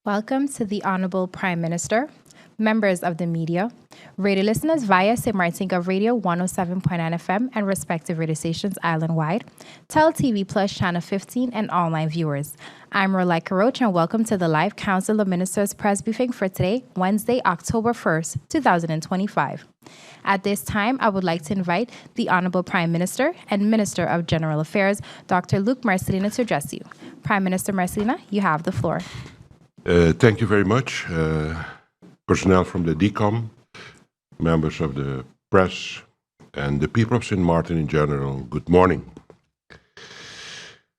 Welcome to the Honorable Prime Minister, members of the media, radio listeners via St. Martin Gov Radio 107.9 FM and respective radio stations island-wide, Tel TV Plus Channel 15, and online viewers. I'm Rolika Roach, and welcome to the live Council of Ministers press briefing for today, Wednesday, October 1st, 2025. At this time, I would like to invite the Honorable Prime Minister and Minister of General Affairs, Dr. Luc Marcelino, to address you. Prime Minister Marcelino, you have the floor. Thank you very much. Personnel from the DCOM, members of the press, and the people of St. Martin in general, good morning.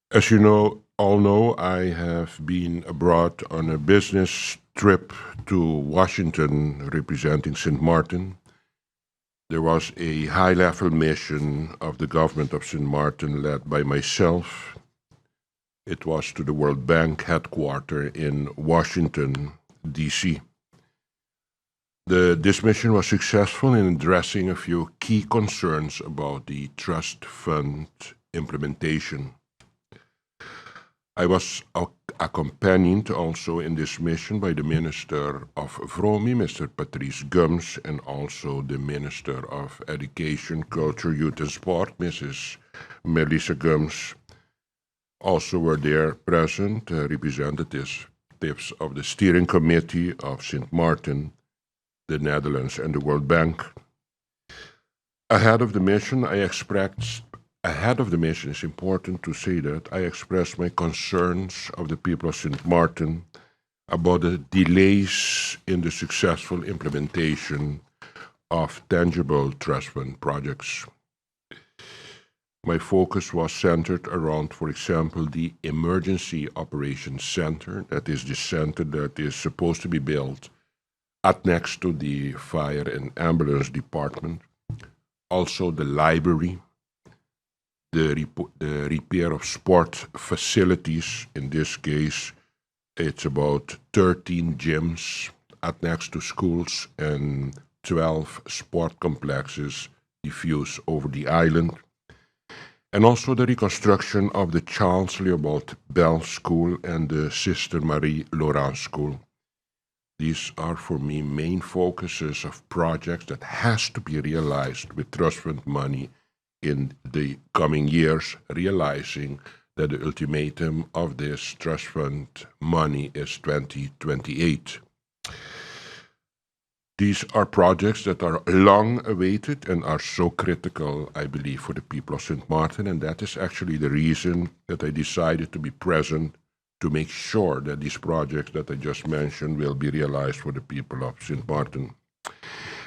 As you all know, I have been abroad on a business trip to Washington representing St. Martin. There was a high-level mission of the government of St. Martin led by myself. It was to the World Bank headquarters in Washington, D.C. This mission was successful in addressing a few key concerns about the trust fund implementation. I was accompanied also in this mission by the Minister of VROMI, Mr. Patrice Gums, and also the Minister of Education, Culture, Youth and Sport, Mrs. Melissa Gums. Also were there present representatives of the Steering Committee of St. Martin, the Netherlands, and the World Bank. Ahead of the mission, it's important to say that I expressed my concerns of the people of St. Martin about the delays in the successful implementation of tangible trust fund projects. My focus was centered around, for example, the Emergency Operations Center, that is the center that is supposed to be built next to the Fire and Ambulance Department. Also the library, the repair of sport facilities. In this case, it's about 13 gyms next to schools and 12 sport complexes diffused over the island. And also the reconstruction of the Charles Leopold Bell School and the Sister Marie Laurent School. These are for me main focuses of projects that has to be realized with trust fund money in the coming years, realizing that the ultimatum of this trust fund money is 2028. These are projects that are long awaited and are so critical, I believe, for the people of St. Martin, and that is actually the reason that I decided to be present to make sure that these projects that I just mentioned will be realized for the people of St. Martin.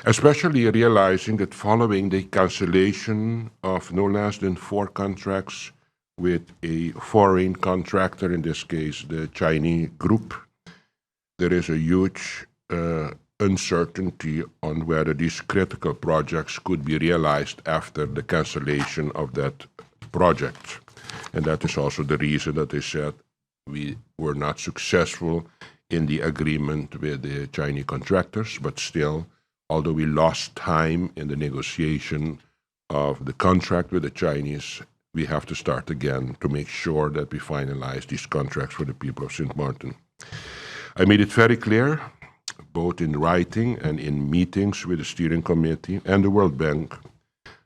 Especially realizing that following the cancellation of no less than 4 contracts with a foreign contractor, in this case the Chinese group, there is a huge uncertainty on whether these critical projects could be realized after the cancellation of that project. And that is also the reason that they said we were not successful in the agreement with the Chinese contractors, but still, although we lost time in the negotiation of the contract with the Chinese, we have to start again to make sure that we finalize these contracts for the people of St. Martin. I made it very clear, both in writing and in meetings with the Steering Committee and the World Bank,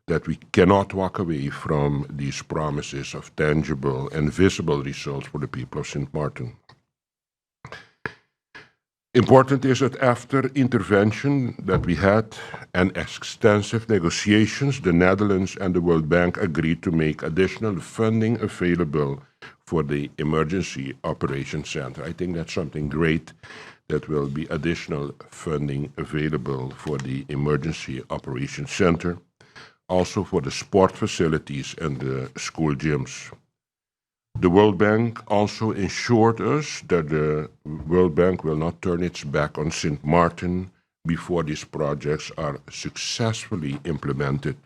that we cannot walk away from these promises of tangible and visible results for the people of St. Martin. Important is that after intervention that we had and extensive negotiations, the Netherlands and the World Bank agreed to make additional funding available for the Emergency Operations Center. I think that's something great, that will be additional funding available for the Emergency Operations Center, also for the sport facilities and the school gyms. The World Bank also assured us that the World Bank will not turn its back on St. Martin before these projects are successfully implemented.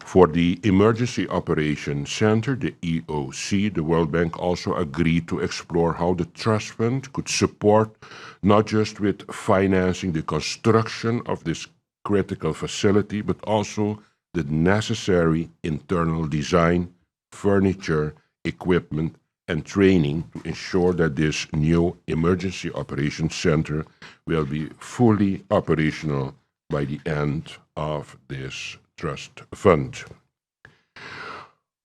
For the Emergency Operations Center, the EOC, the World Bank also agreed to explore how the trust fund could support not just with financing the construction of this critical facility, but also the necessary internal design, furniture, equipment, and training to ensure that this new Emergency Operations Center will be fully operational by the end of this trust fund.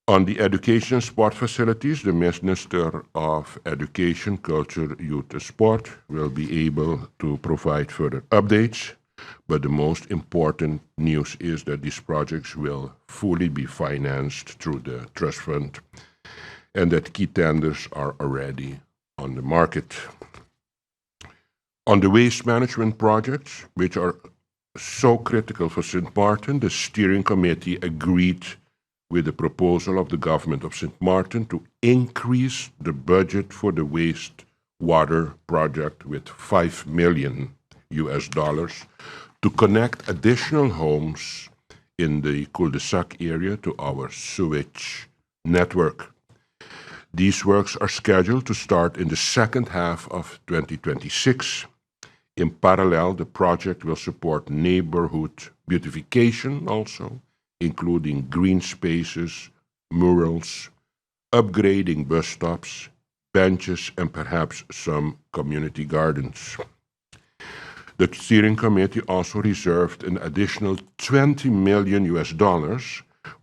On the education and sport facilities, the Minister of Education, Culture, Youth and Sport will be able to provide further updates. But the most important news is that these projects will fully be financed through the trust fund and that key tenders are already on the market. On the waste management projects, which are so critical for St. Martin, the steering committee agreed with the proposal of the government of St. Martin to increase the budget for the wastewater project with $5 million to connect additional homes in the cul-de-sac area to our sewage network. These works are scheduled to start in the second half of 2026. In parallel, the project will support neighborhood beautification also, including green spaces, murals, upgrading bus stops, benches, and perhaps some community gardens. The steering committee also reserved an additional $20 million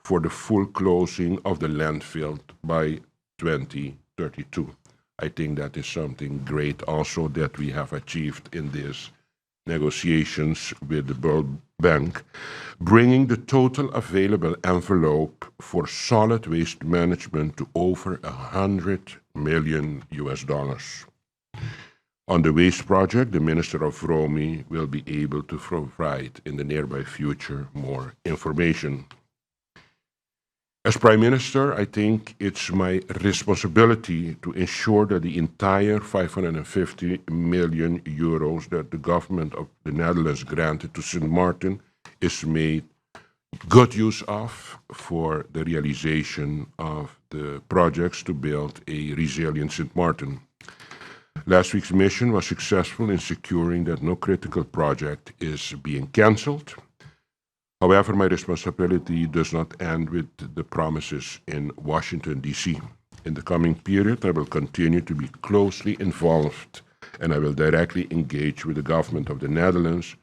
for the full closing of the landfill by 2032. I think that is something great also that we have achieved in these negotiations with the World Bank, bringing the total available envelope for solid waste management to over $100 million. On the waste project, the Minister of Romy will be able to provide in the nearby future more information. As Prime Minister, I think it's my responsibility to ensure that the entire €550 million that the government of the Netherlands granted to St. Martin is made good use of for the realization of the projects to build a resilient St. Martin. Last week's mission was successful in securing that no critical project is being cancelled. However, my responsibility does not end with the promises in Washington, D.C. In the coming period, I will continue to be closely involved and I will directly engage with the government of the Netherlands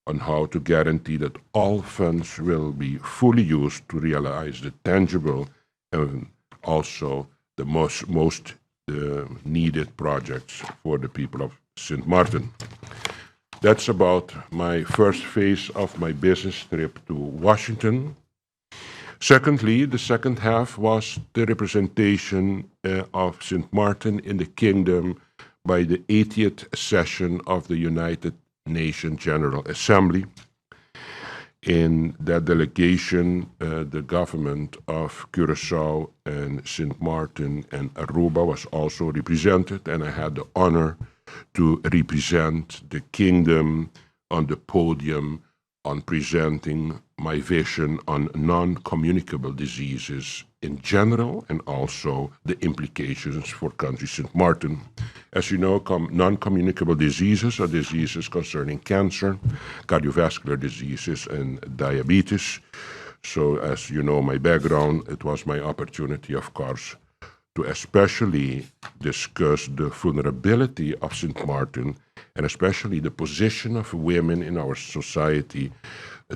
on how to guarantee that all funds will be fully used to realize the tangible and also the most needed projects for the people of St. Martin. That's about my first phase of my business trip to Washington. Secondly, the second half was the representation of St. Martin in the Kingdom by the 80th session of the United Nations General Assembly. In that delegation, the government of Curaçao and St. Martin and Aruba was also represented, and I had the honor to represent the kingdom on the podium on presenting my vision on non-communicable diseases in general and also the implications for country St. Martin. As you know, non-communicable diseases are diseases concerning cancer, cardiovascular diseases, and diabetes. So as you know my background, it was my opportunity, of course, to especially discuss the vulnerability of St. Martin and especially the position of women in our society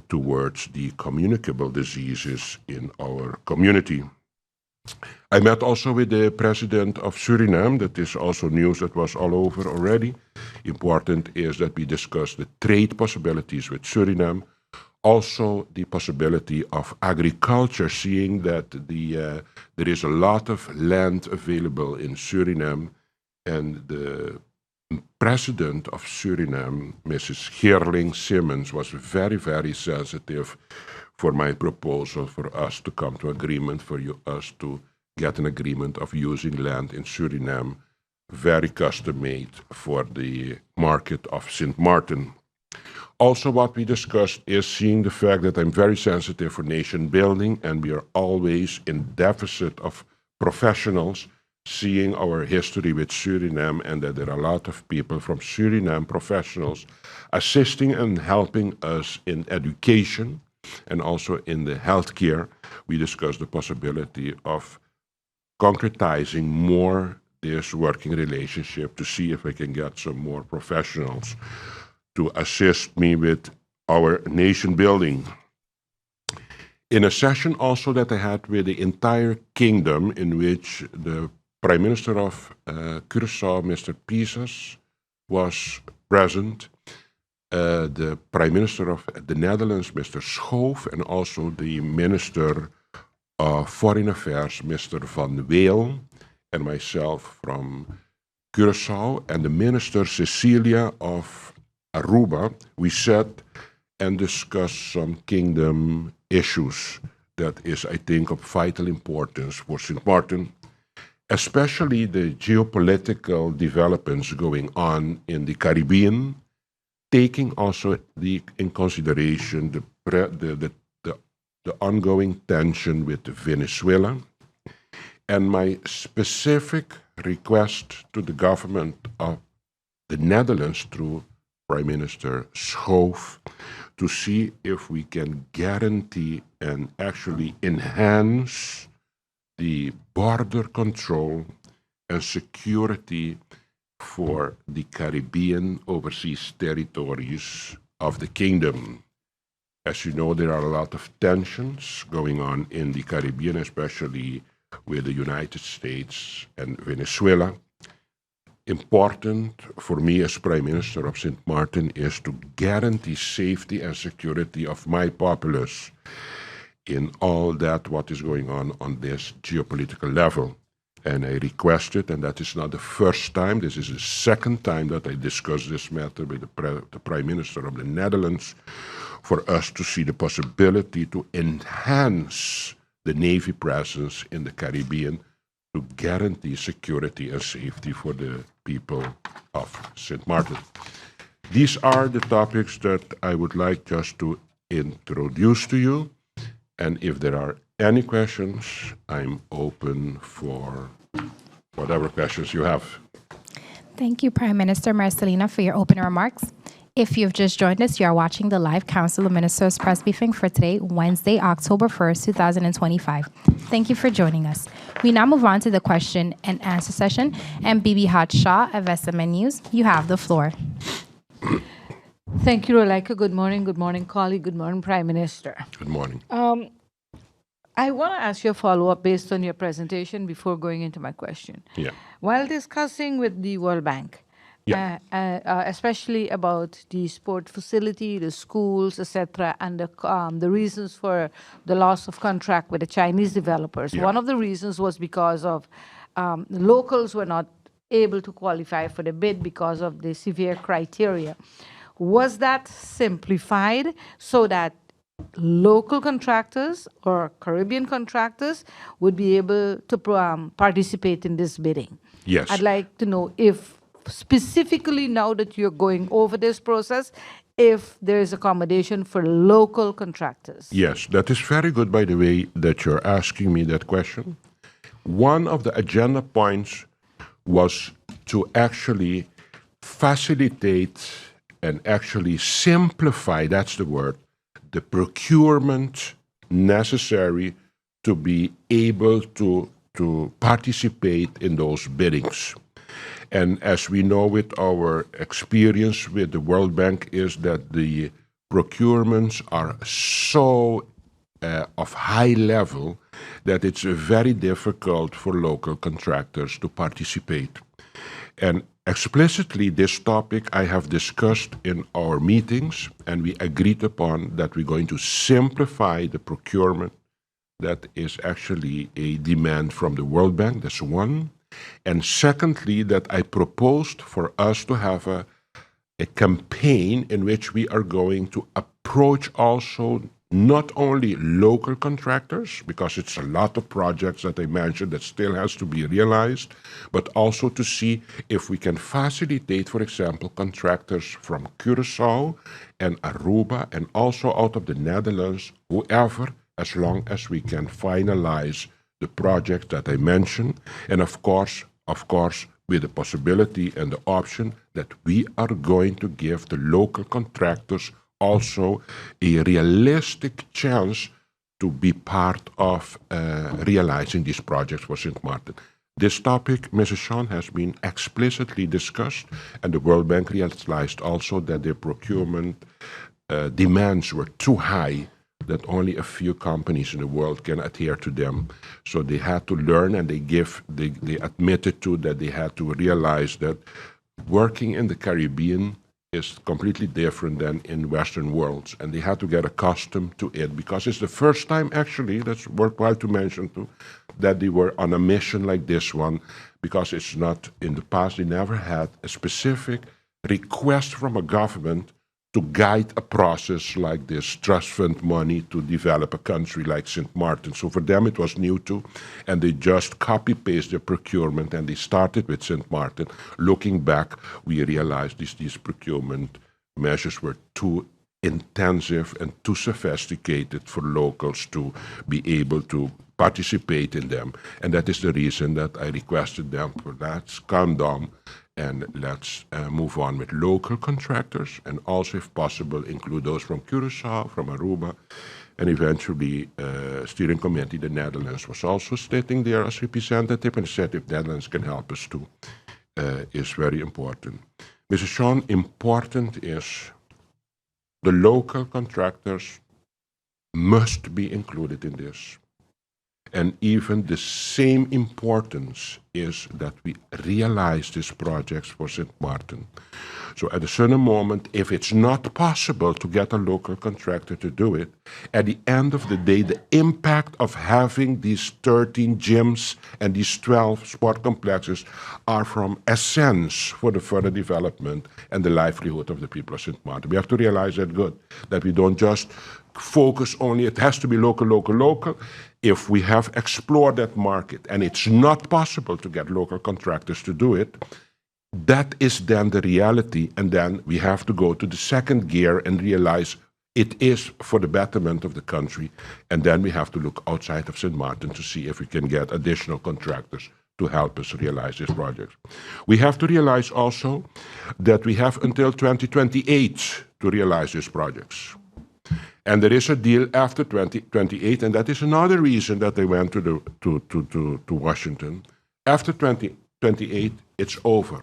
towards the communicable diseases in our community. I met also with the president of Suriname. That is also news that was all over already. Important is that we discuss the trade possibilities with Suriname, also the possibility of agriculture, seeing that there is a lot of land available in Suriname, and the president of Suriname, Mrs. Gerling Simmons, was very, very sensitive for my proposal for us to come to agreement, for us to get an agreement of using land in Suriname, very custom-made for the market of St. Martin. Also, what we discussed is seeing the fact that I'm very sensitive for nation building, and we are always in deficit of professionals, seeing our history with Suriname, and that there are a lot of people from Suriname, professionals, assisting and helping us in education and also in the healthcare. We discussed the possibility of concretizing more this working relationship to see if we can get some more professionals to assist me with our nation building. In a session also that I had with the entire kingdom, in which the Prime Minister of Curaçao, Mr. Pisas, was present, the Prime Minister of the Netherlands, Mr. Schoof, and also the Minister of Foreign Affairs, Mr. Van Weel, and myself from Curaçao, and the Minister Cecilia of Aruba. We sat and discussed some kingdom issues that is, I think, of vital importance for St. Martin, especially the geopolitical developments going on in the Caribbean, taking also in consideration the ongoing tension with Venezuela. And my specific request to the government of the Netherlands through Prime Minister Schoof to see if we can guarantee and actually enhance the border control and security for the Caribbean overseas territories of the kingdom. As you know, there are a lot of tensions going on in the Caribbean, especially with the United States and Venezuela. Important for me as Prime Minister of St. Martin is to guarantee safety and security of my populace in all that what is going on this geopolitical level. And I requested, and that is not the first time, this is the second time that I discussed this matter with the Prime Minister of the Netherlands, for us to see the possibility to enhance the Navy presence in the Caribbean to guarantee security and safety for the people of St. Martin. These are the topics that I would like just to introduce to you. And if there are any questions, I'm open for whatever questions you have. Thank you, Prime Minister Marcelina, for your opening remarks. If you've just joined us, you are watching the live Council of Ministers press briefing for today, Wednesday, October 1st, 2025. Thank you for joining us. We now move on to the question and answer session. And Bibi Haj Shah of SMN News, you have the floor. Thank you, Rolika. Good morning, colleague. Good morning, Prime Minister. Good morning. I want to ask you a follow-up based on your presentation before going into my question. Yeah. While discussing with the World Bank, especially about the sport facility, the schools, etc., and the reasons for the loss of contract with the Chinese developers, one of the reasons was because of locals were not able to qualify for the bid because of the severe criteria. Was that simplified so that local contractors or Caribbean contractors would be able to participate in this bidding? Yes. I'd like to know if specifically now that you're going over this process, if there is accommodation for local contractors. Yes, that is very good, by the way, that you're asking me that question. One of the agenda points was to actually facilitate and actually simplify, that's the word, the procurement necessary to be able to participate in those biddings. And as we know with our experience with the World Bank is that the procurements are so of high level that it's very difficult for local contractors to participate. And explicitly, this topic I have discussed in our meetings, and we agreed upon that we're going to simplify the procurement. That is actually a demand from the World Bank, that's one. And secondly, that I proposed for us to have a campaign in which we are going to approach also not only local contractors, because it's a lot of projects that I mentioned that still has to be realized, but also to see if we can facilitate, for example, contractors from Curacao and Aruba and also out of the Netherlands, whoever, as long as we can finalize the project that I mentioned. And of course, with the possibility and the option that we are going to give the local contractors also a realistic chance to be part of realizing these projects for St. Martin. This topic, Mrs. Sean, has been explicitly discussed, and the World Bank realized also that their procurement demands were too high, that only a few companies in the world can adhere to them. So they had to learn, and they admitted to that they had to realize that working in the Caribbean is completely different than in Western worlds, and they had to get accustomed to it, because it's the first time, actually, that's worthwhile to mention too, that they were on a mission like this one, because it's not, in the past, they never had a specific request from a government to guide a process like this trust fund money to develop a country like St. Martin. So for them it was new too, and they just copy-paste their procurement, and they started with St. Martin. Looking back, we realized these procurement measures were too intensive and too sophisticated for locals to be able to participate in them. And that is the reason that I requested them for let's calm down and let's move on with local contractors, and also, if possible, include those from Curacao, from Aruba, and eventually steering committee, the Netherlands, was also sitting there as representative and said if Netherlands can help us too, is very important. Mrs. Sean, important is the local contractors must be included in this. And even the same importance is that we realize these projects for St. Martin. So at a certain moment, if it's not possible to get a local contractor to do it, at the end of the day, the impact of having these 13 gyms and these 12 sport complexes are from essence for the further development and the livelihood of the people of St. Martin. We have to realize that we don't just focus only, it has to be local, local, local. If we have explored that market and it's not possible to get local contractors to do it, that is then the reality, and then we have to go to the second gear and realize it is for the betterment of the country, and then we have to look outside of St. Martin to see if we can get additional contractors to help us realize these projects. We have to realize also that we have until 2028 to realize these projects. And there is a deal after 2028, and that is another reason that they went to Washington. After 2028, it's over.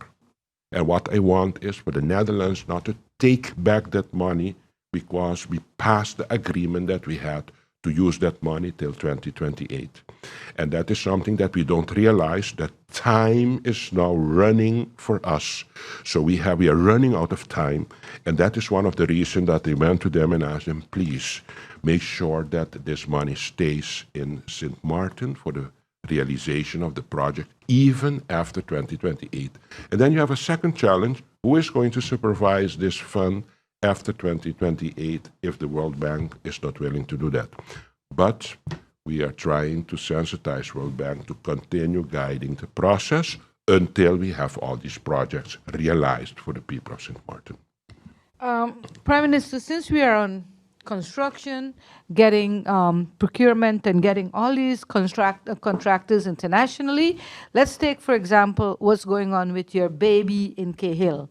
And what I want is for the Netherlands not to take back that money, because we passed the agreement that we had to use that money till 2028. And that is something that we don't realize, that time is now running for us. So we are running out of time, and that is one of the reasons that they went to them and asked them, please make sure that this money stays in St. Martin for the realization of the project, even after 2028. And then you have a second challenge: who is going to supervise this fund after 2028 if the World Bank is not willing to do that? But we are trying to sensitize World Bank to continue guiding the process until we have all these projects realized for the people of St. Martin. Prime Minister, since we are on construction, getting procurement and getting all these contractors internationally, let's take, for example, what's going on with your baby in Cahill.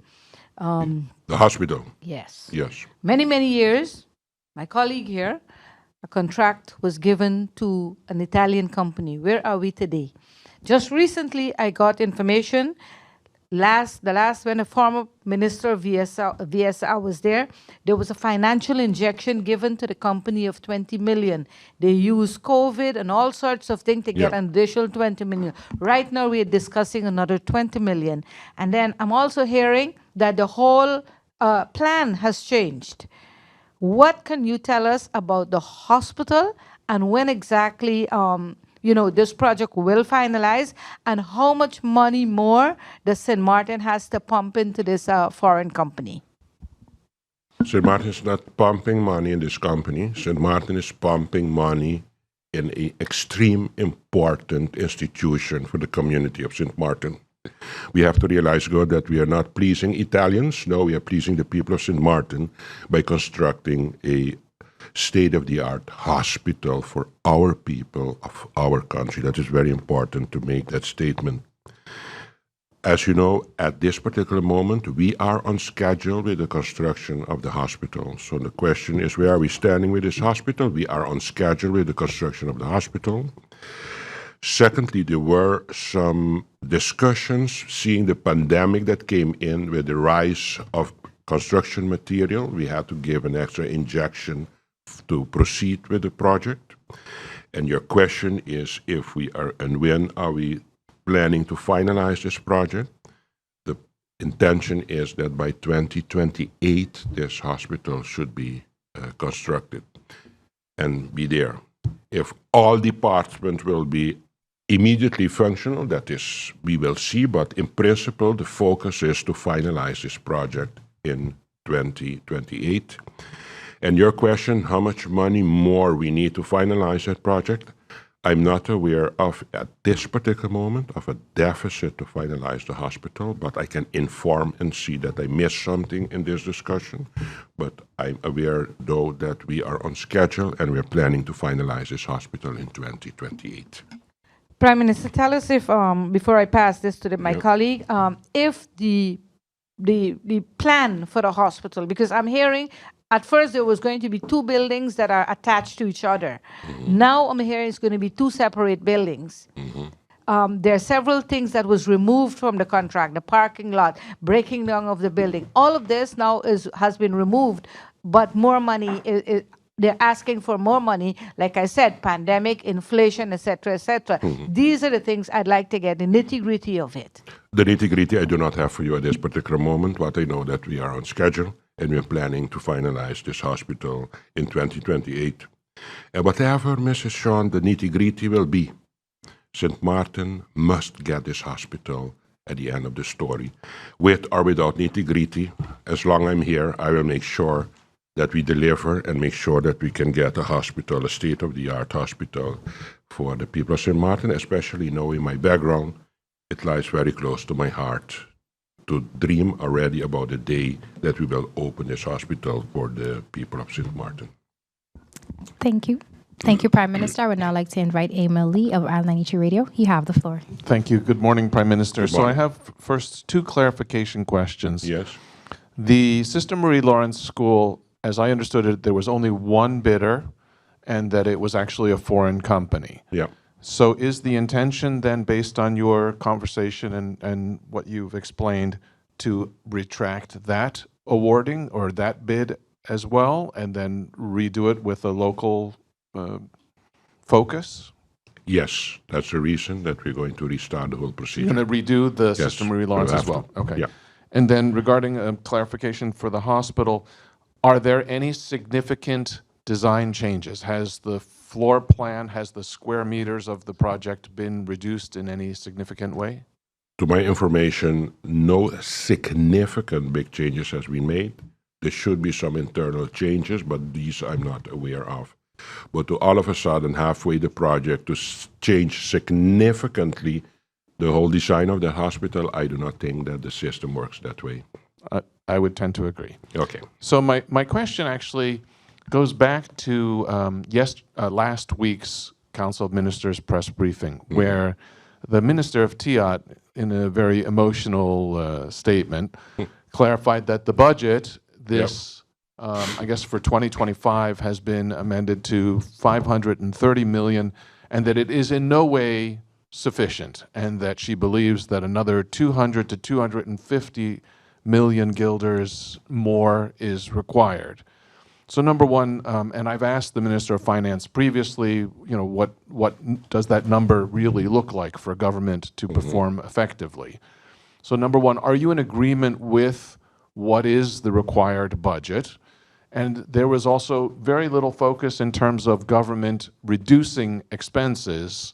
The hospital. Yes. Yes. Many, many years, my colleague here, a contract was given to an Italian company. Where are we today? Just recently, I got information. When a former minister of VSR was there was a financial injection given to the company of 20 million. They used COVID and all sorts of things to get an additional 20 million. Right now, we are discussing another 20 million. And then I'm also hearing that the whole plan has changed. What can you tell us about the hospital, and when exactly this project will finalize, and how much money more does St. Martin has to pump into this foreign company? St. Martin is not pumping money in this company. St. Martin is pumping money in an extreme important institution for the community of St. Martin. We have to realize, God, that we are not pleasing Italians. No, we are pleasing the people of St. Martin by constructing a state-of-the-art hospital for our people of our country. That is very important to make that statement. As you know, at this particular moment, we are on schedule with the construction of the hospital. So the question is, where are we standing with this hospital? We are on schedule with the construction of the hospital. Secondly, there were some discussions seeing the pandemic that came in with the rise of construction material. We had to give an extra injection to proceed with the project. And your question is if we are and when are we planning to finalize this project. The intention is that by 2028 this hospital should be constructed and be there. If all departments will be immediately functional, that is, we will see, but in principle the focus is to finalize this project in 2028. And your question, how much money more we need to finalize that project? I'm not aware of, at this particular moment, of a deficit to finalize the hospital, but I can inform and see that I missed something in this discussion. But I'm aware, though, that we are on schedule and we're planning to finalize this hospital in 2028. Prime Minister, tell us if, before I pass this to my colleague, if the plan for the hospital, because I'm hearing at first there was going to be two buildings that are attached to each other. Now I'm hearing it's going to be two separate buildings. There are several things that was removed from the contract, the parking lot, breaking down of the building. All of this now has been removed, but more money they're asking for more money. Like I said, pandemic, inflation, etc., etc. These are the things I'd like to get the nitty-gritty of it. The nitty-gritty I do not have for you at this particular moment, but I know that we are on schedule and we're planning to finalize this hospital in 2028. And whatever, Mrs. Sean, the nitty-gritty will be, St. Martin must get this hospital at the end of the story. With or without nitty-gritty, as long as I'm here, I will make sure that we deliver and make sure that we can get a hospital, a state-of-the-art hospital for the people of St. Martin, especially knowing my background. It lies very close to my heart to dream already about the day that we will open this hospital for the people of St. Martin. Thank you. Thank you, Prime Minister. I would now like to invite Emil Lee of Island 92 Radio. You have the floor. Thank you. Good morning, Prime Minister. Good morning. So I have first two clarification questions. Yes. The Sister Marie Lawrence School, as I understood it, there was only one bidder and that it was actually a foreign company. Yeah. So is the intention then, based on your conversation and what you've explained, to retract that awarding or that bid as well and then redo it with a local focus? Yes, that's the reason that we're going to restart the whole procedure. You're going to redo the Yes, Sister Marie Lawrence we'll as have well? to. Okay. Yeah. And then regarding a clarification for the hospital, are there any significant design changes? Has the floor plan, has the square meters of the project been reduced in any significant way? To my information, no significant big changes has been made. There should be some internal changes, but these I'm not aware of. But to all of a sudden, halfway the project, to change significantly the whole design of the hospital, I do not think that the system works that way. I would tend to agree. Okay. So my question actually goes back to last week's Council of Ministers press briefing, where the Minister of TIAT, in a very emotional statement, clarified that the budget, I guess for 2025, has been amended to $530 million, and that it is in no way sufficient, and that she believes that another 200 to 250 million guilders more is required. So number one, and I've asked the Minister of Finance previously, what does that number really look like for government to perform effectively? So number one, are you in agreement with what is the required budget? And there was also very little focus in terms of government reducing expenses.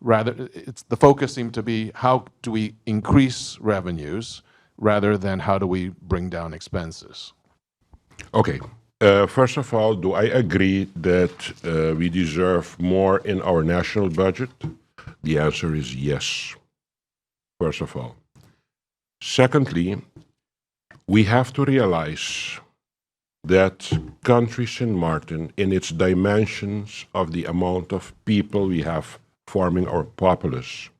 Rather, the focus seemed to be how do we increase revenues rather than how do we bring down expenses? Okay. First of all, do I agree that we deserve more in our national budget? The answer is yes, first of all. Secondly, we have to realize that country St. Martin, in its dimensions of the amount of people we have forming our populace,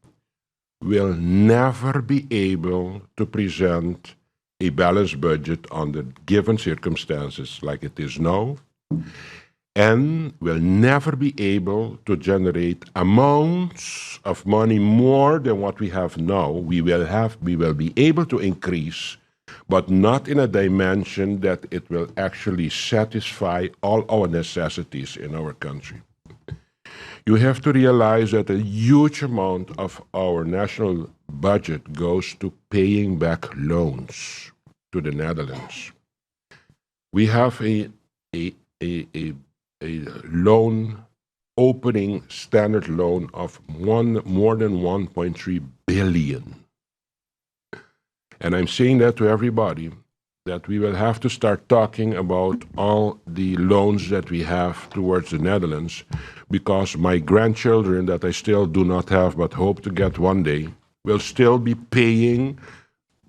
will never be able to present a balanced budget under given circumstances like it is now, and will never be able to generate amounts of money more than what we have now. We will be able to increase, but not in a dimension that it will actually satisfy all our necessities in our country. You have to realize that a huge amount of our national budget goes to paying back loans to the Netherlands. We have a loan opening standard loan of more than 1.3 billion. And I'm saying that to everybody, that we will have to start talking about all the loans that we have towards the Netherlands, because my grandchildren that I still do not have but hope to get one day will still be paying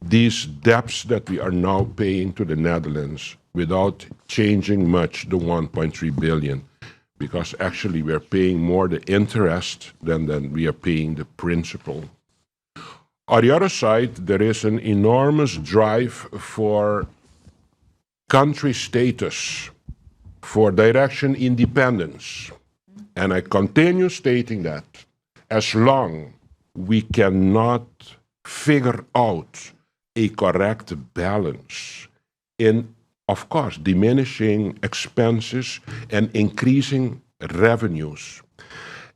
these debts that we are now paying to the Netherlands without changing much the 1.3 billion, because actually we're paying more the interest than we are paying the principal. On the other side, there is an enormous drive for country status, for direction independence. And I continue stating that as long we cannot figure out a correct balance in, of course, diminishing expenses and increasing revenues,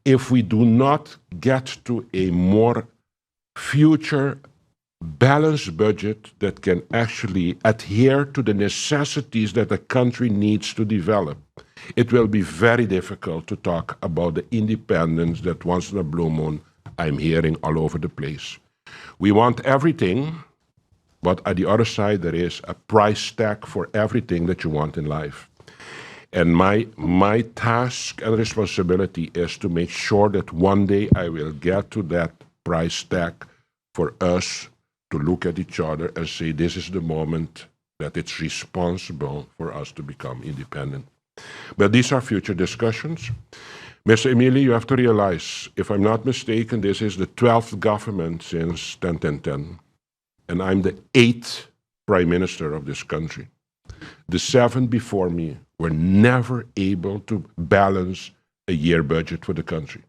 if we do not get to a more future balanced budget that can actually adhere to the necessities that a country needs to develop, it will be very difficult to talk about the independence that once in a blue moon I'm hearing all over the place. We want everything, but at the other side there is a price tag for everything that you want in life. And my task and responsibility is to make sure that one day I will get to that price tag for us to look at each other and say, this is the moment that it's responsible for us to become independent. But these are future discussions. Mr. Emili, you have to realize, if I'm not mistaken, this is the 12th government since 10. And I'm the 8th prime minister of this country. The 7 before me were never able to balance a year budget for the country.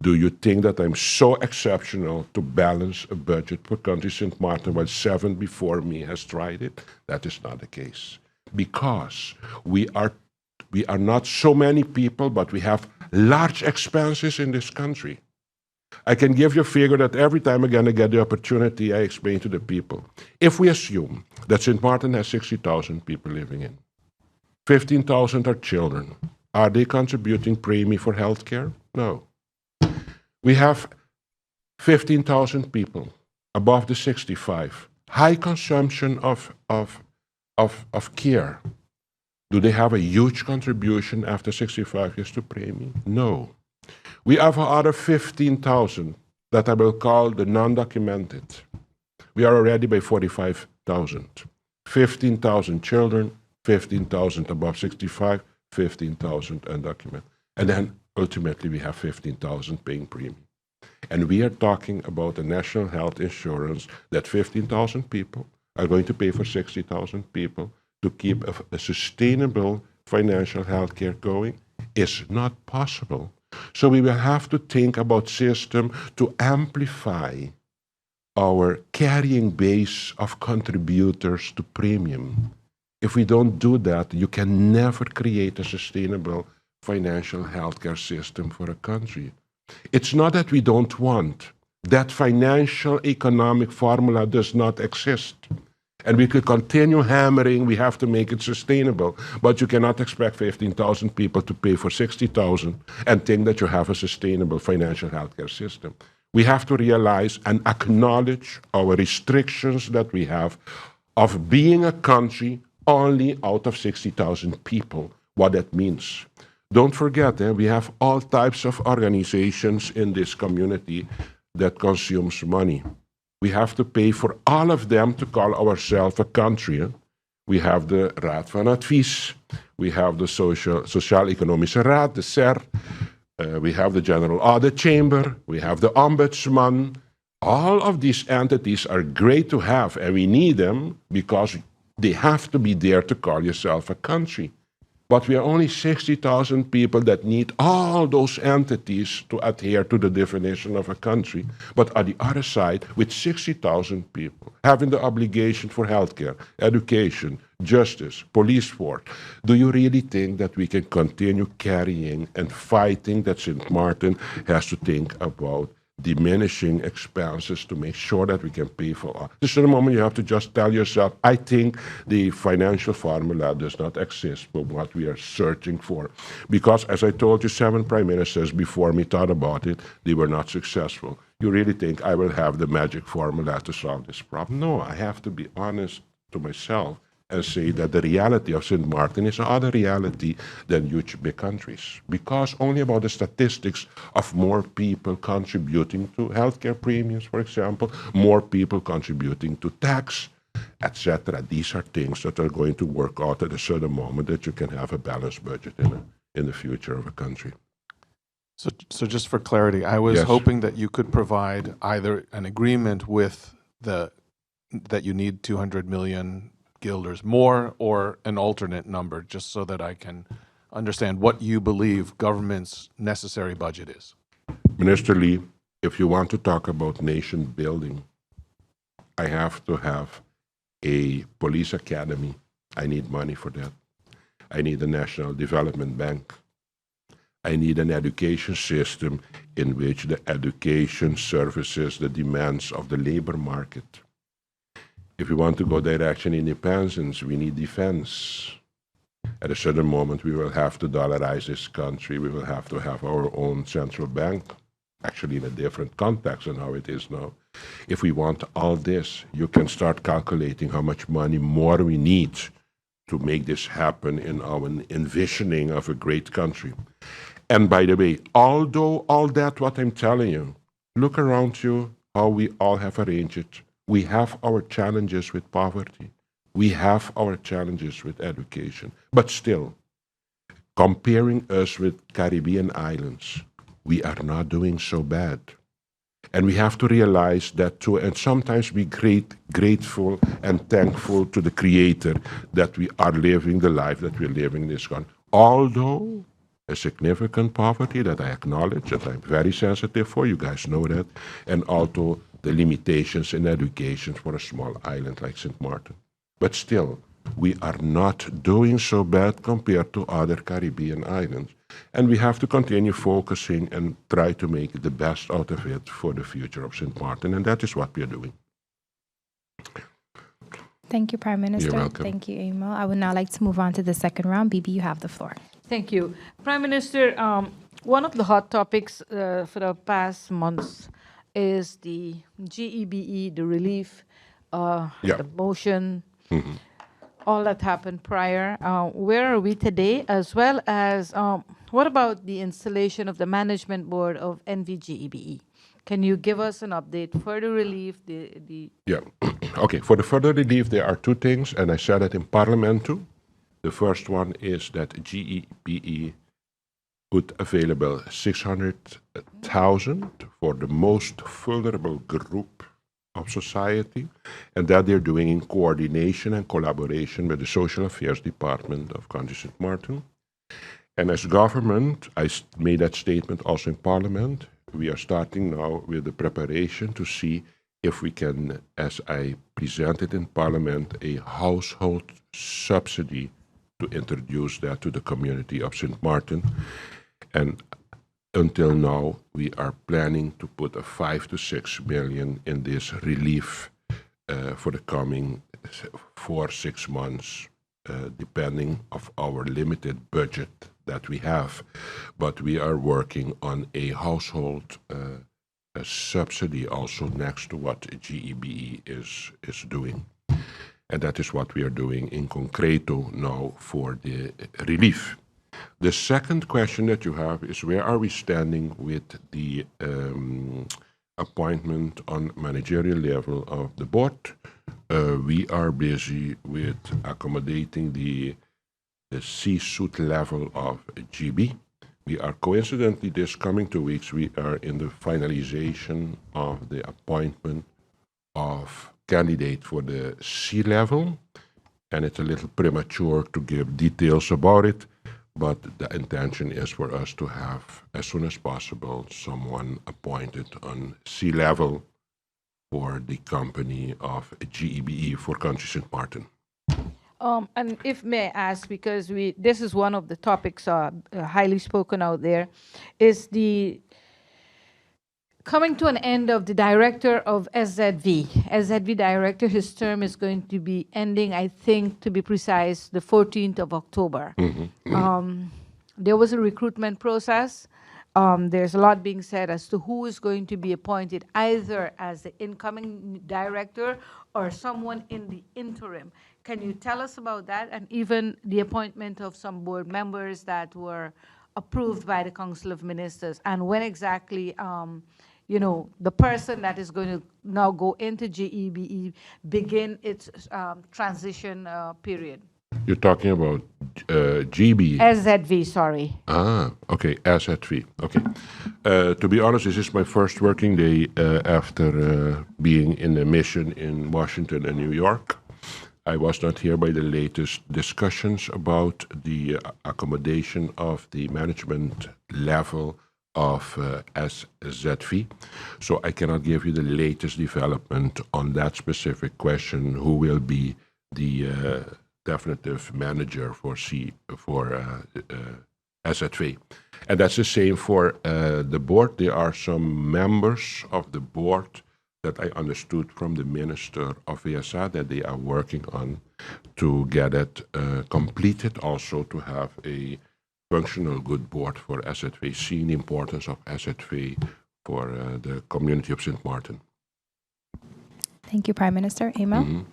Do you think that I'm so exceptional to balance a budget for country St. Martin while 7 before me has tried it? That is not the case. Because we are not so many people, but we have large expenses in this country. I can give you a figure that every time again I get the opportunity, I explain to the people. If we assume that St. Martin has 60,000 people living in, 15,000 are children, are they contributing premium for healthcare? No. We have 15,000 people above the 65, high consumption of care. Do they have a huge contribution after 65 years to premium? No. We have other 15,000 that I will call the non-documented. We are already by 45,000. 15,000 children, 15,000 above 65, 15,000 undocumented. And then ultimately we have 15,000 paying premium. And we are talking about a national health insurance that 15,000 people are going to pay for 60,000 people to keep a sustainable financial health care going is not possible. So we will have to think about system to amplify our carrying base of contributors to premium. If we don't do that, you can never create a sustainable financial healthcare system for a country. It's not that we don't want. That financial economic formula does not exist. And we could continue hammering, we have to make it sustainable. But you cannot expect 15,000 people to pay for 60,000 and think that you have a sustainable financial healthcare system. We have to realize and acknowledge our restrictions that we have of being a country only out of 60,000 people, what that means. Don't forget, we have all types of organizations in this community that consumes money. We have to pay for all of them to call ourselves a country. We have the Raad van Advies, we have the Sociaal-Economische Raad, the SER, we have the General Audit Chamber, we have the Ombudsman. All of these entities are great to have, and we need them because they have to be there to call yourself a country. But we are only 60,000 people that need all those entities to adhere to the definition of a country. But on the other side, with 60,000 people having the obligation for healthcare, education, justice, police force, do you really think that we can continue carrying and fighting that St. Martin has to think about diminishing expenses to make sure that we can pay for all? This is the moment you have to just tell yourself, I think the financial formula does not exist for what we are searching for. Because as I told you, 7 prime ministers before me thought about it, they were not successful. You really think I will have the magic formula to solve this problem? No, I have to be honest to myself and say that the reality of St. Martin is another reality than huge big countries. Because only about the statistics of more people contributing to healthcare premiums, for example, more people contributing to tax, etc. These are things that are going to work out at a certain moment that you can have a balanced budget in the future of a country. So just for clarity, I was hoping that you could provide either an agreement with that you need 200 million guilders more, or an alternate number, just so that I can understand what you believe government's necessary budget is. Minister Lee, if you want to talk about nation building, I have to have a police academy. I need money for that. I need a national development bank. I need an education system in which the education services the demands of the labor market. If we want to go direction independence, we need defense. At a certain moment, we will have to dollarize this country. We will have to have our own central bank, actually in a different context than how it is now. If we want all this, you can start calculating how much money more we need to make this happen in our envisioning of a great country. And by the way, although all that what I'm telling you, look around you, how we all have arranged it. We have our challenges with poverty. We have our challenges with education. But still, comparing us with Caribbean islands, we are not doing so bad. And we have to realize that too, and sometimes be grateful and thankful to the Creator that we are living the life that we're living in this country. Although a significant poverty that I acknowledge, that I'm very sensitive for, you guys know that, and also the limitations in education for a small island like St. Martin. But still, we are not doing so bad compared to other Caribbean islands. And we have to continue focusing and try to make the best out of it for the future of St. Martin, and that is what we are doing. Thank you, Prime Minister. You're welcome. Thank you, Emil. I would now like to move on to the second round. Bibi, you have the floor. Thank you. Prime Minister, one of the hot topics for the past months is the GEBE, the relief, the motion, all that happened prior. Where are we today, as well as what about the installation of the management board of NVGEBE? Can you give us an update for the relief? Yeah. Okay, for the further relief, there are 2 things, and I said it in Parliament too. The first one is that GEBE put available 600,000 for the most vulnerable group of society, and that they're doing in coordination and collaboration with the Social Affairs Department of County St. Martin. And as government, I made that statement also in Parliament. We are starting now with the preparation to see if we can, as I presented in Parliament, a household subsidy to introduce that to the community of St. Martin. And until now, we are planning to put a 5 to 6 million in this relief for the coming 4-6 months, depending of our limited budget that we have. But we are working on a household a subsidy also next to what GEBE is doing. And that is what we are doing in concreto now for the relief. The second question that you have is where are we standing with the appointment on managerial level of the board? We are busy with accommodating the C-suite level of GB. We are coincidentally this coming 2 weeks, we are in the finalization of the appointment of candidate for the C level, and it's a little premature to give details about it, but the intention is for us to have, as soon as possible, someone appointed on C level for the company of GEBE for Country St. Martin. And if may I ask, because this is one of the topics highly spoken out there, is the coming to an end of the director of SZV. SZV director, his term is going to be ending, I think, to be precise, the 14th of October. There was a recruitment process. There's a lot being said as to who is going to be appointed either as the incoming director or someone in the interim. Can you tell us about that, and even the appointment of some board members that were approved by the Council of Ministers, and when exactly the person that is going to now go into GEBE begin its transition period? You're talking about GB. SZV, sorry. Okay, SZV. Okay. To be honest, this is my first working day after being in a mission in Washington and New York. I was not here by the latest discussions about the accommodation of the management level of SZV. So I cannot give you the latest development on that specific question, who will be the definitive manager for SZV. And that's the same for the board. There are some members of the board that I understood from the Minister of VSA that they are working on to get it completed, also to have a functional good board for SZV, seeing the importance of SZV for the community of St. Martin. Thank you, Prime Minister. Emma?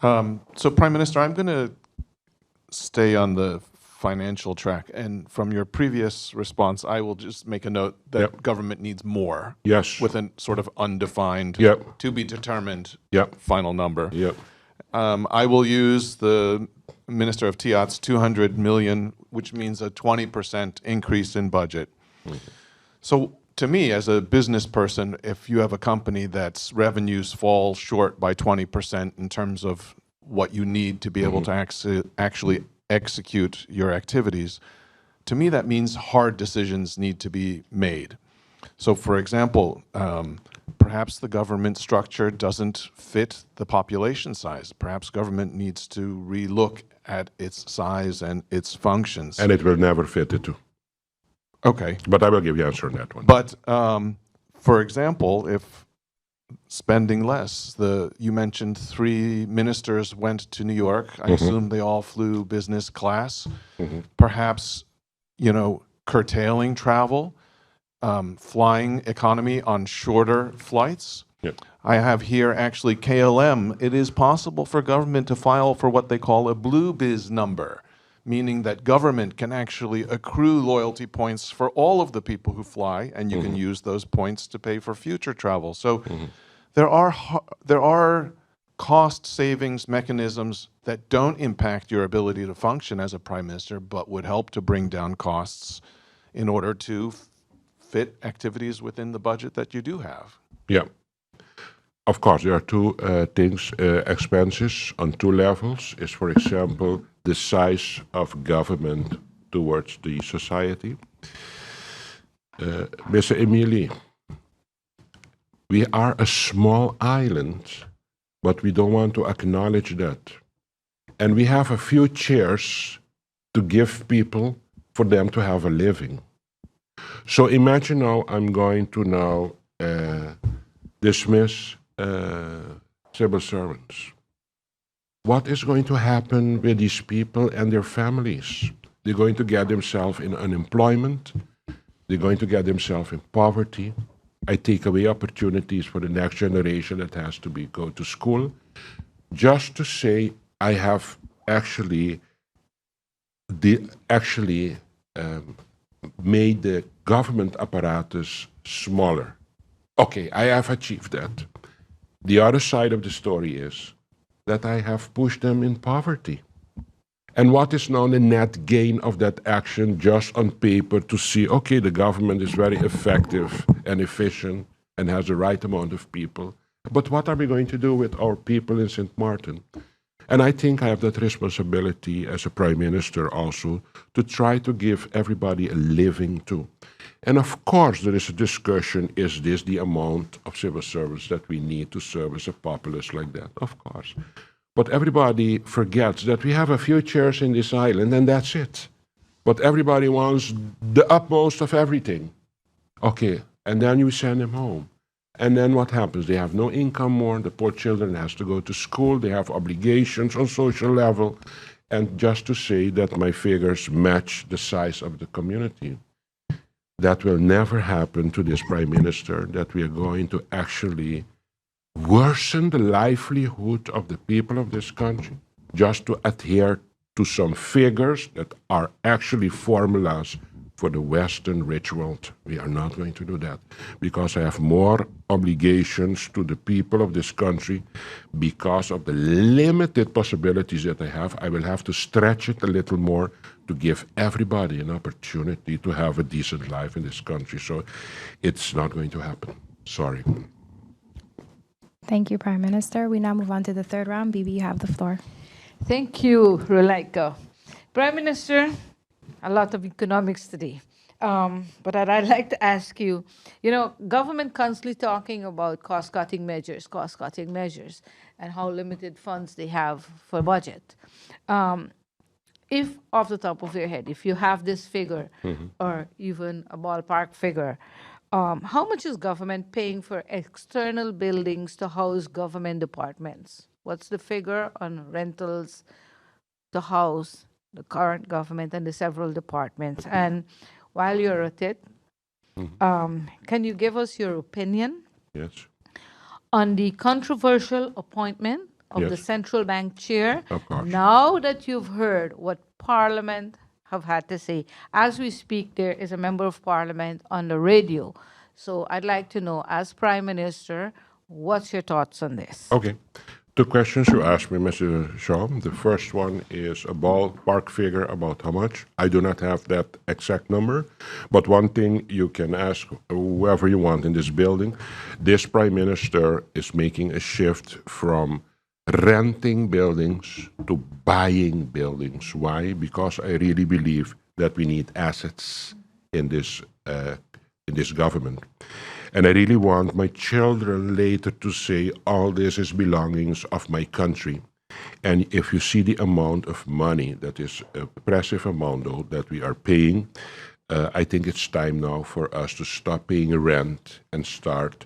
So, Prime Minister, I'm going to stay on the financial track. And from your previous response, I will just make a note that government needs more. Yes. With a sort of undefined, to be determined final number. I will use the Minister of TIAT's 200 million, which means a 20% increase in budget. So to me, as a business person, if you have a company that's revenues fall short by 20% in terms of what you need to be able to actually execute your activities, to me that means hard decisions need to be made. So for example, perhaps the government structure doesn't fit the population size. Perhaps government needs to relook at its size and its functions. And it will never fit it too. Okay. But I will give you an answer on that one. But for example, if spending less, you mentioned 3 ministers went to New York. I assume they all flew business class. Perhaps, curtailing travel, flying economy on shorter flights. I have here actually KLM. It is possible for government to file for what they call a blue biz number, meaning that government can actually accrue loyalty points for all of the people who fly, and you can use those points to pay for future travel. So there are cost savings mechanisms that don't impact your ability to function as a prime minister, but would help to bring down costs in order to fit activities within the budget that you do have. Yeah. Of course, there are two things, expenses on 2 levels, is for example, the size of government towards the society. Mr. Emily, we are a small island, but we don't want to acknowledge that. And we have a few chairs to give people for them to have a living. So imagine now I'm going to now dismiss civil servants. What is going to happen with these people and their families? They're going to get themselves in unemployment. They're going to get themselves in poverty. I take away opportunities for the next generation that has to go to school. just to say I have actually made the government apparatus smaller. Okay, I have achieved that. The other side of the story is that I have pushed them in poverty. And what is now the net gain of that action just on paper to see, okay, the government is very effective and efficient and has the right amount of people. But what are we going to do with our people in St. Martin? And I think I have that responsibility as a prime minister also to try to give everybody a living too. And of course, there is a discussion, is this the amount of civil service that we need to service a populace like that? Of course. But everybody forgets that we have a few chairs in this island and that's it. But everybody wants the utmost of everything. Okay, and then you send them home. And then what happens? They have no income more. The poor children has to go to school. They have obligations on social level. And just to say that my figures match the size of the community, that will never happen to this prime minister, that we are going to actually worsen the livelihood of the people of this country just to adhere to some figures that are actually formulas for the Western rich world. We are not going to do that because I have more obligations to the people of this country because of the limited possibilities that I have. I will have to stretch it a little more to give everybody an opportunity to have a decent life in this country. So it's not going to happen. Sorry. Thank you, Prime Minister. We now move on to the third round. Bibi, you have the floor. Thank you, Ruleika. Prime Minister, a lot of economics today. But I'd like to ask you, government constantly talking about cost-cutting measures, and how limited funds they have for budget. If, off the top of your head, if you have this figure, or even a ballpark figure, how much is government paying for external buildings to house government departments? What's the figure on rentals to house the current government and the several departments? And while you're at it, can you give us your opinion Yes. on the controversial appointment of the Yes. central bank chair? Of course. Now that you've heard what Parliament have had to say, as we speak, there is a member of Parliament on the radio. So I'd like to know, as Prime Minister, what's your thoughts on this? Okay. Two questions you asked me, Mr. Shaw. The first one is a ballpark figure about how much. I do not have that exact number, but one thing you can ask whoever you want in this building, this Prime Minister is making a shift from renting buildings to buying buildings. Why? Because I really believe that we need assets in this government. And I really want my children later to say, all this is belongings of my country. And if you see the amount of money, that is a impressive amount though, that we are paying, I think it's time now for us to stop paying rent and start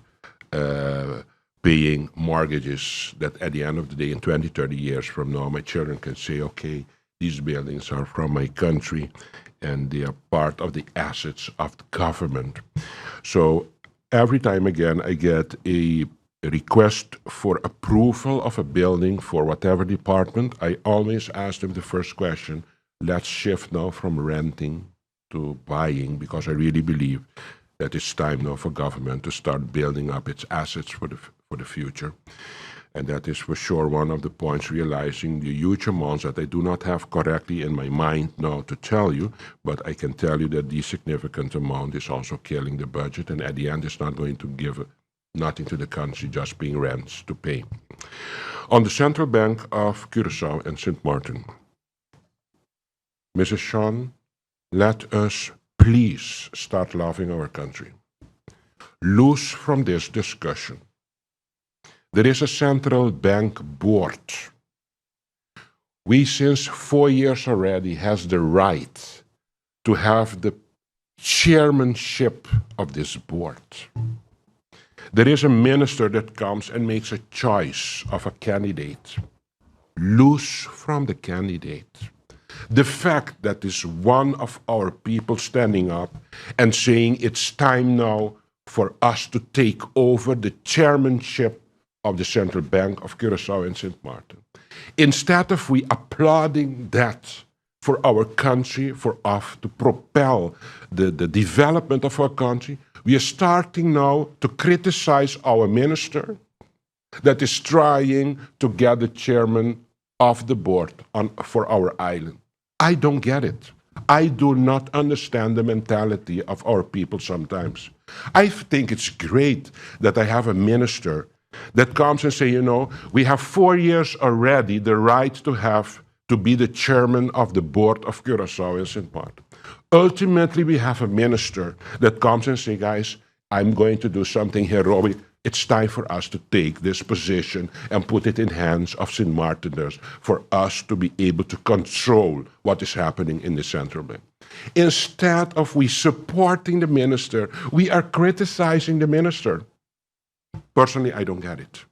paying mortgages that at the end of the day, in 20, 30 years from now, my children can say, okay, these buildings are from my country and they are part of the assets of the government. So every time again I get a request for approval of a building for whatever department, I always ask them the first question, let's shift now from renting to buying, because I really believe that it's time now for government to start building up its assets for the future. And that is for sure one of the points, realizing the huge amounts that I do not have correctly in my mind now to tell you, but I can tell you that the significant amount is also killing the budget, and at the end it's not going to give nothing to the country, just paying rents to pay. On the Central Bank of Curaçao and St. Martin, Mrs. Sean, let us please start loving our country. Loose from this discussion. There is a central bank board. We, since 4 years already, has the right to have the chairmanship of this board. There is a minister that comes and makes a choice of a candidate. Loose from the candidate. The fact that is one of our people standing up and saying it's time now for us to take over the chairmanship of the Central Bank of Curaçao and St. Martin. Instead of we applauding that for our country, for us to propel the development of our country, we are starting now to criticize our minister that is trying to get the chairman of the board for our island. I don't get it. I do not understand the mentality of our people sometimes. I think it's great that I have a minister that comes and say, you know, we have 4 years already the right to be the chairman of the board of Curaçao and St. Martin. Ultimately, we have a minister that comes and say, guys, I'm going to do something heroic. It's time for us to take this position and put it in hands of St. Martiners for us to be able to control what is happening in the central bank. Instead of we supporting the minister, we are criticizing the minister. Personally, I don't get it.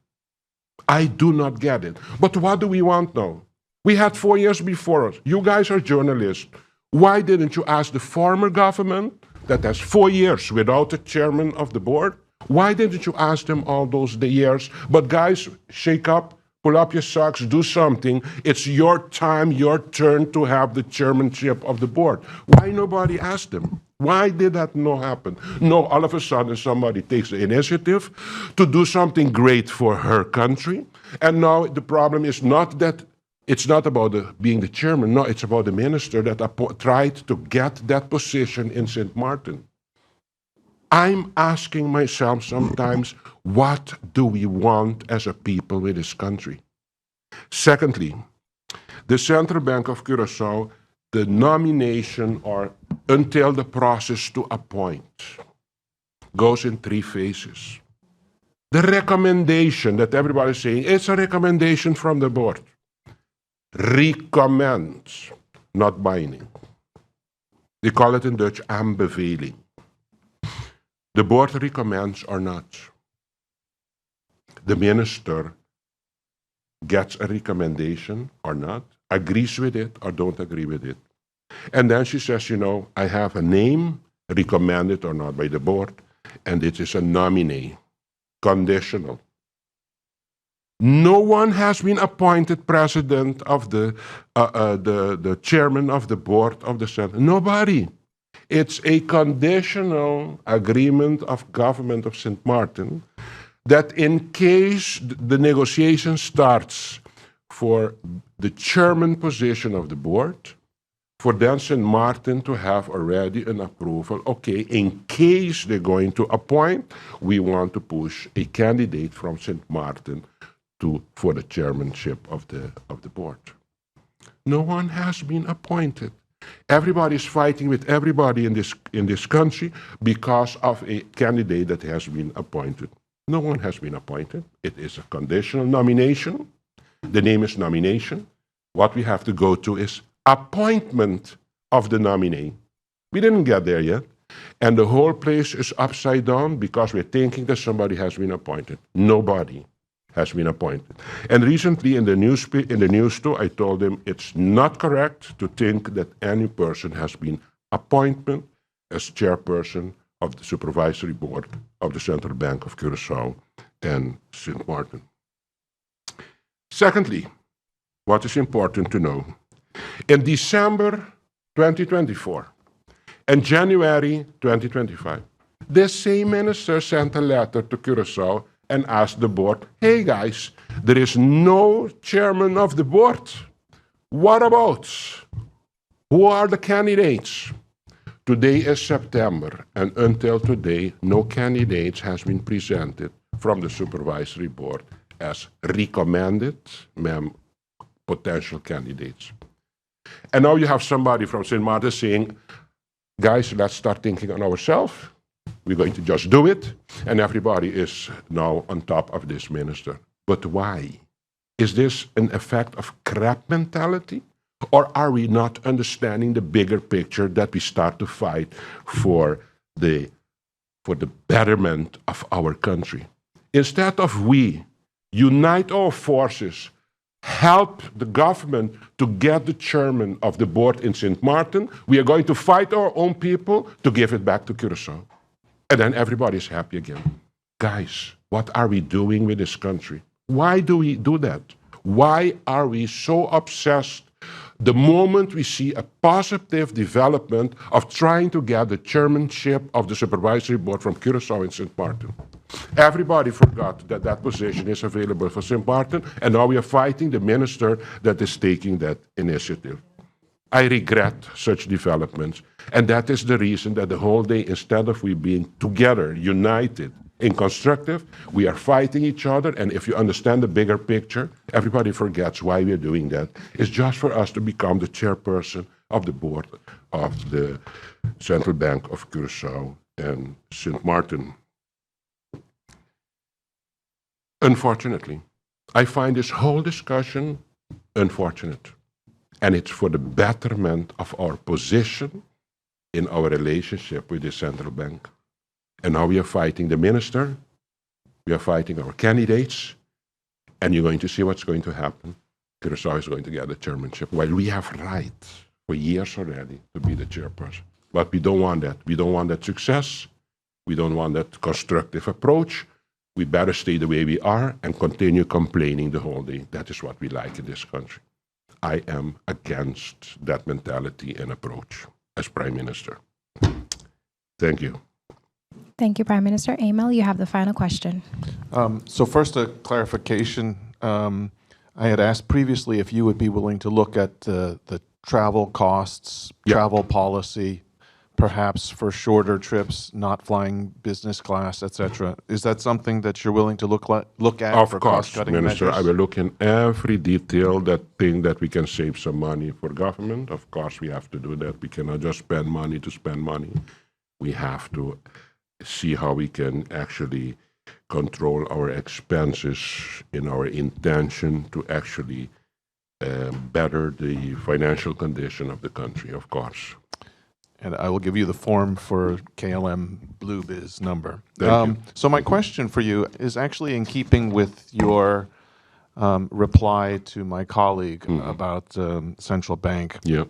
I do not get it. But what do we want now? We had 4 years before us. You guys are journalists. Why didn't you ask the former government that has 4 years without a chairman of the board? Why didn't you ask them all those years? But guys, shake up, pull up your socks, do something. It's your time, your turn to have the chairmanship of the board. Why nobody asked them? Why did that not happen? No, all of a sudden somebody takes the initiative to do something great for her country. And now the problem is not that it's not about being the chairman. No, it's about the minister that tried to get that position in St. Martin. I'm asking myself sometimes, what do we want as a people with this country? Secondly, the Central Bank of Curaçao, the nomination or until the process to appoint goes in 3 phases. The recommendation that everybody's saying, it's a recommendation from the board. Recommends, not binding. They call it in Dutch aanbeveling. The board recommends or not. The minister gets a recommendation or not, agrees with it or don't agree with it. And then she says, you know, I have a name, recommended or not by the board, and it is a nominee, conditional. No one has been appointed president of the chairman of the board of the Senate. Nobody. It's a conditional agreement of government of St. Martin that in case the negotiation starts for the chairman position of the board, for then St. Martin to have already an approval. Okay, in case they're going to appoint, we want to push a candidate from St. Martin for the chairmanship of the board. No one has been appointed. Everybody is fighting with everybody in this country because of a candidate that has been appointed. No one has been appointed. It is a conditional nomination. The name is nomination. What we have to go to is appointment of the nominee. We didn't get there yet. And the whole place is upside down because we're thinking that somebody has been appointed. Nobody has been appointed. And recently in the news too, I told them it's not correct to think that any person has been appointed as chairperson of the supervisory board of the Central Bank of Curaçao and St. Martin. Secondly, what is important to know, in December 2024 and January 2025, the same minister sent a letter to Curaçao and asked the board, hey guys, there is no chairman of the board. What about? Who are the candidates? Today is September, and until today, no candidates has been presented from the supervisory board as recommended, potential candidates. And now you have somebody from St. Martin saying, guys, let's start thinking on ourselves. We're going to just do it, and everybody is now on top of this minister. But why? Is this an effect of crab mentality? Or are we not understanding the bigger picture that we start to fight for the betterment of our country? Instead of we unite our forces, help the government to get the chairman of the board in St. Martin, we are going to fight our own people to give it back to Curaçao. And then everybody's happy again. Guys, what are we doing with this country? Why do we do that? Why are we so obsessed the moment we see a positive development of trying to get the chairmanship of the supervisory board from Curaçao and St. Martin? Everybody forgot that that position is available for St. Martin, and now we are fighting the minister that is taking that initiative. I regret such developments, and that is the reason that the whole day, instead of we being together, united, and constructive, we are fighting each other, and if you understand the bigger picture, everybody forgets why we are doing that. It's just for us to become the chairperson of the board of the Central Bank of Curaçao and St. Martin. Unfortunately, I find this whole discussion unfortunate. And it's for the betterment of our position in our relationship with the central bank. And now we are fighting the minister, we are fighting our candidates, and you're going to see what's going to happen. Curaçao is going to get the chairmanship, while we have right for years already to be the chairperson. But we don't want that. We don't want that success. We don't want that constructive approach. We better stay the way we are and continue complaining the whole day. That is what we like in this country. I am against that mentality and approach as Prime Minister. Thank you. Thank you, Prime Minister. Emil, you have the final question. So first, a clarification. I had asked previously if you would be willing to look at the travel costs, travel policy, perhaps for shorter trips, not flying business class, etc. Is that something that you're willing to look at of for course, cost-cutting Minister, measures? I will look in every detail that thing that we can save some money for government. Of course, we have to do that. We cannot just spend money to spend money. We have to see how we can actually control our expenses in our intention to actually better the financial condition of the country, of course. And I will give you the form for KLM Blue Biz number. Thank you. So my question for you is actually in keeping with your reply to my colleague about central bank. Yeah.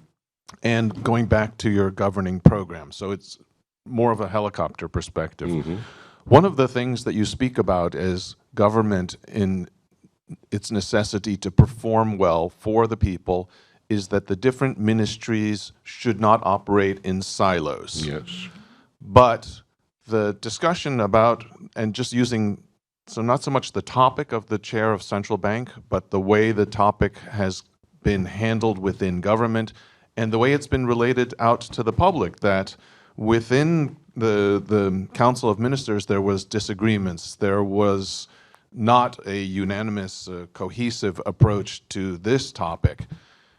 And going back to your governing program. So it's more of a helicopter perspective. One of the things that you speak about is government in its necessity to perform well for the people is that the different ministries should not operate in silos. Yes. But the discussion about, and just using, so not so much the topic of the chair of central bank, but the way the topic has been handled within government and the way it's been related out to the public, that within the Council of Ministers there was disagreements. There was not a unanimous, cohesive approach to this topic,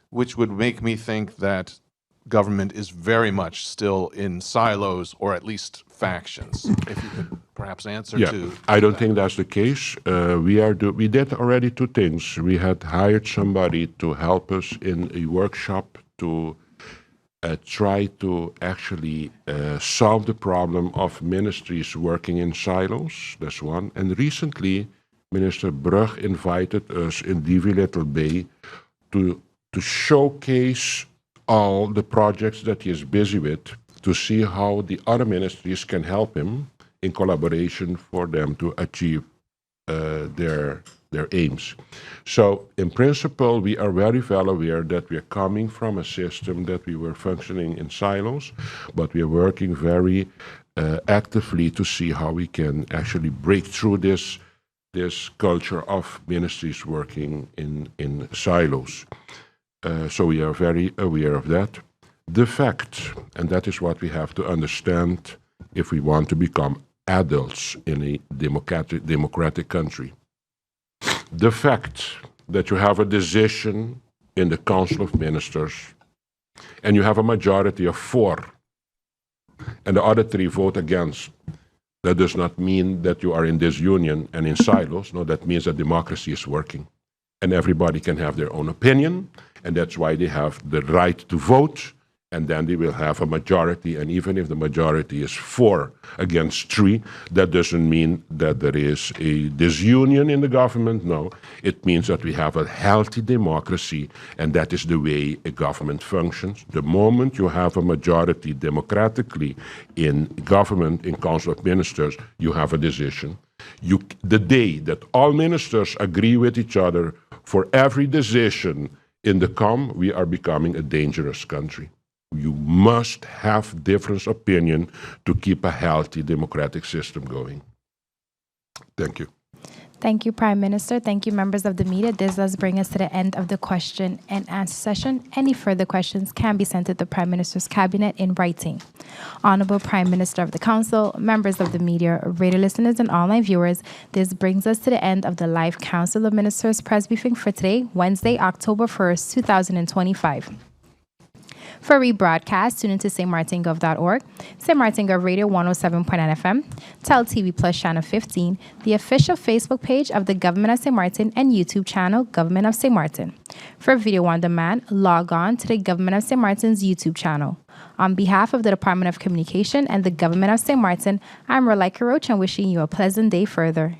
which would make me think that government is very much still in silos, or at least factions. If you could perhaps answer to I don't think that's the case. We did already two things. We had hired somebody to help us in a workshop to try to actually solve the problem of ministries working in silos. That's one. And recently, Minister Brug invited us in Divi Little Bay to showcase all the projects that he is busy with, to see how the other ministries can help him in collaboration for them to achieve their aims. So in principle, we are very well aware that we are coming from a system that we were functioning in silos, but we are working very actively to see how we can actually break through this culture of ministries working in silos. So we are very aware of that. The fact, and that is what we have to understand if we want to become adults in a democratic country. The fact that you have a decision in the Council of Ministers and you have a majority of 4 and the other 3 vote against, that does not mean that you are in disunion and in silos. No, that means that democracy is working and everybody can have their own opinion, and that's why they have the right to vote, and then they will have a majority, and even if the majority is 4 against 3, that doesn't mean that there is a disunion in the government. No, it means that we have a healthy democracy, and that is the way a government functions. The moment you have a majority democratically in government, in Council of Ministers, you have a decision. The day that all ministers agree with each other for every decision in the we are becoming a dangerous country. You must have different opinion to keep a healthy democratic system going. Thank you. Thank you, Prime Minister. Thank you, members of the media. This does bring us to the end of the question and answer session. Any further questions can be sent to the Prime Minister's Cabinet in writing. Honorable Prime Minister of the Council, members of the media, radio listeners, and online viewers, this brings us to the end of the live Council of Ministers press briefing for today, Wednesday, October 1st, 2025. For rebroadcast, tune into stmartingov.org, St. Martin Gov Radio 107.9 FM, Tel TV Plus Channel 15, the official Facebook page of the Government of St. Martin, and YouTube channel, Government of St. Martin. For video on demand, log on to the Government of St. Martin's YouTube channel. On behalf of the Department of Communication and the Government of St. Martin, I'm Relaika Roach and wishing you a pleasant day further.